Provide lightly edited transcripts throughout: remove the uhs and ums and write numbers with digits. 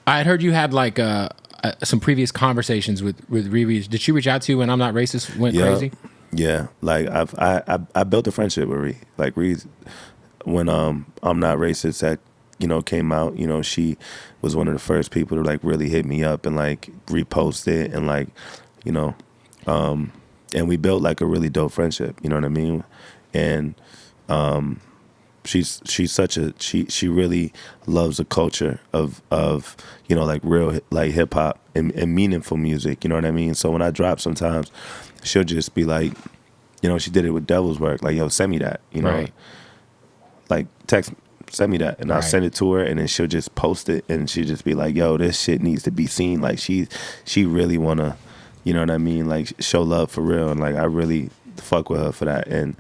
I had heard you had like some previous conversations with Riri. Did she reach out to you when I'm Not Racist went crazy? Yeah, like I built a friendship with Riri. Like Riri, when I'm Not Racist that came out, she was one of the first people to like really hit me up and like repost it and like and we built like a really dope friendship. You know what I mean? And she's such a she really loves the culture of like real like hip hop and meaningful music. You know what I mean? So when I drop, sometimes she'll just be like, she did it with Devil's Work, like, yo, send me that, Right. like send me that, and I'll send it to her, and then she'll just post it, and she'll just be like, yo, this shit needs to be seen. Like she really wanna, you know what I mean, like show love for real, and like I really fuck with her for that. And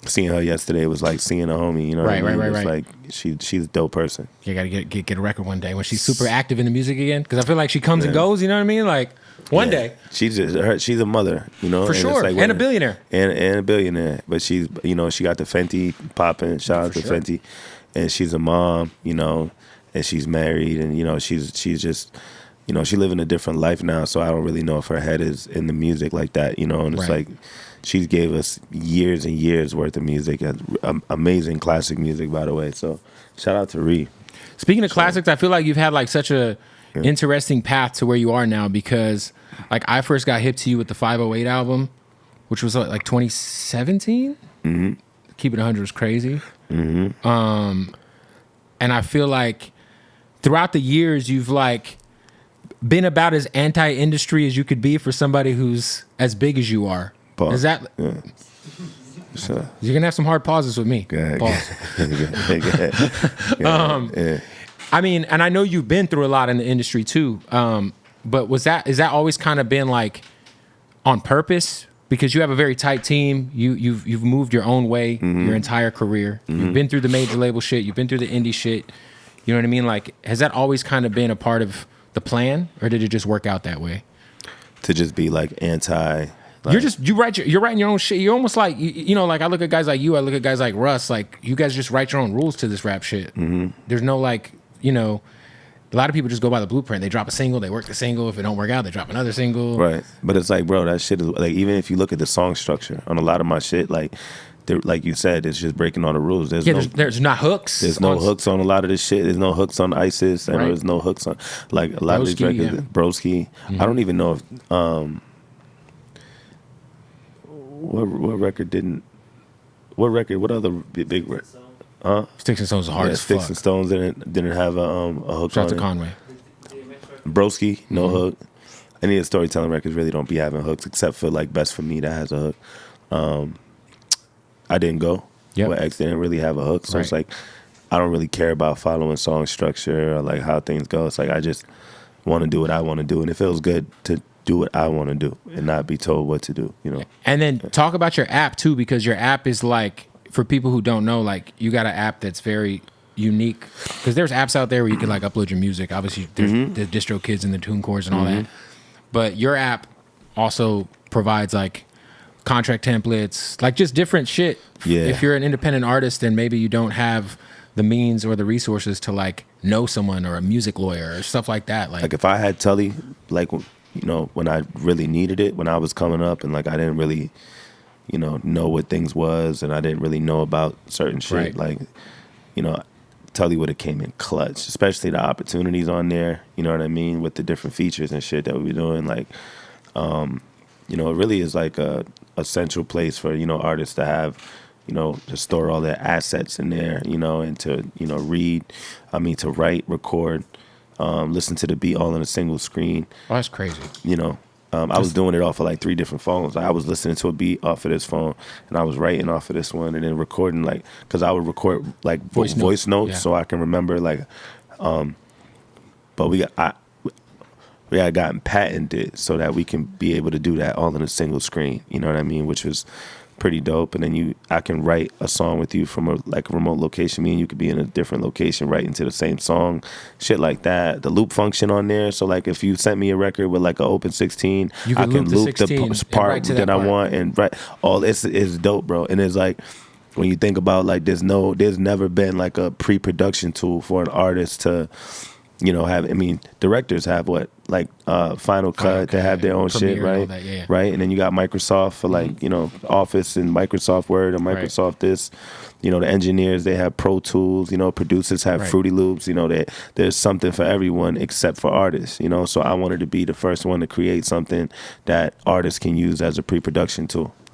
seeing her yesterday was like seeing a homie, you know what I mean? It's like she's a dope person. You gotta get a record one day when she's super active in the music again, because I feel like she comes and goes, you know what I mean? Like one day. She's a mother, For and sure. Like and a billionaire. And a billionaire. But she's, she got the Fenty popping. Shout out to Fenty. And she's a mom, and she's married, and she's just, she living a different life now. So I don't really know if her head is in the music like that, and it's like she gave us years and years worth of music, amazing classic music, by the way. So shout out to Ree. Speaking of classics, I feel like you've had like such a interesting path to where you are now, because like I first got hip to you with the 508 album, which was like 2017. Mm-hmm. Keep It 100 was crazy. Mm-hmm. And I feel like throughout the years you've like been about as anti-industry as you could be for somebody who's as big as you are. Pause. Is that? Yeah. So, you're gonna have some hard pauses with me. Go ahead. Pause. Go ahead. I mean, and I know you've been through a lot in the industry too. But is that always kind of been like on purpose? Because you have a very tight team. You've moved your own way your entire career. Mm-hmm. You've been through the major label shit. You've been through the indie shit. You know what I mean? Like, has that always kind of been a part of the plan, or did it just work out that way? To just be like anti. Like, you're writing your own shit. You're almost like like I look at guys like you. I look at guys like Russ. Like you guys just write your own rules to this rap shit. Mm-hmm. There's no like a lot of people just go by the blueprint. They drop a single, they work the single. If it don't work out, they drop another single. Right. But it's like, bro, that shit is like, even if you look at the song structure on a lot of my shit, like you said, it's just breaking all the rules. There's not hooks. There's no hooks on a lot of this shit. There's no hooks on ISIS, and there's no hooks on like a lot of these records. Yeah. Broski. Mm-hmm. I don't even know if what record. What other big record? Sticks and Stones is hard as Sticks fuck. and Stones didn't have a hook. Shout on out to it. Conway. Broski, no hook. Any of the storytelling records really don't be having hooks, except for like Best For Me that has a hook. I Didn't Go. Yep. Where X didn't really have a hook, so it's like I don't really care about following song structure or like how things go. It's like I just want to do what I want to do, and it feels good to do what I want to do and not be told what to do. And then talk about your app too, because your app is like, for people who don't know, like you got an app that's very unique, because there's apps out there where you can like upload your music. Obviously there's the distro kids and the TuneCores and all that, but your app also provides like contract templates, like just different shit. If you're an independent artist and maybe you don't have the means or the resources to like know someone or a music lawyer or stuff like that, like if I had Tully, like when I really needed it, when I was coming up and like I didn't really know what things was, and I didn't really know about certain shit. Like, Tully would have came in clutch, especially the opportunities on there. You know what I mean, with the different features and shit that we were doing. Like, it really is like a central place for artists to have, to store all their assets in there. And to to write, record, listen to the beat all on a single screen. Oh, that's crazy. I was doing it off of like 3 different phones. I was listening to a beat off of this phone, and I was writing off of this one, and then recording because I would record like voice notes so I can remember like. But we had gotten patented so that we can be able to do that all in a single screen. You know what I mean? Which was pretty dope. And then I can write a song with you from a remote location. Me and you could be in a different location writing to the same song, shit like that. The loop function on there. So like if you sent me a record with like an open 16, I can loop the part that I want and write. All this is dope, bro. And it's like when you think about like there's never been like a pre-production tool for an artist to directors have what, like Final Cut, they have their own Premiere shit, right? That, yeah. Right, and then you got Microsoft for like Office and Microsoft Word and Microsoft this. The engineers, they have Pro Tools. Producers have Fruity Loops. There's something for everyone except for artists. So I wanted to be the first one to create something that artists can use as a pre-production tool.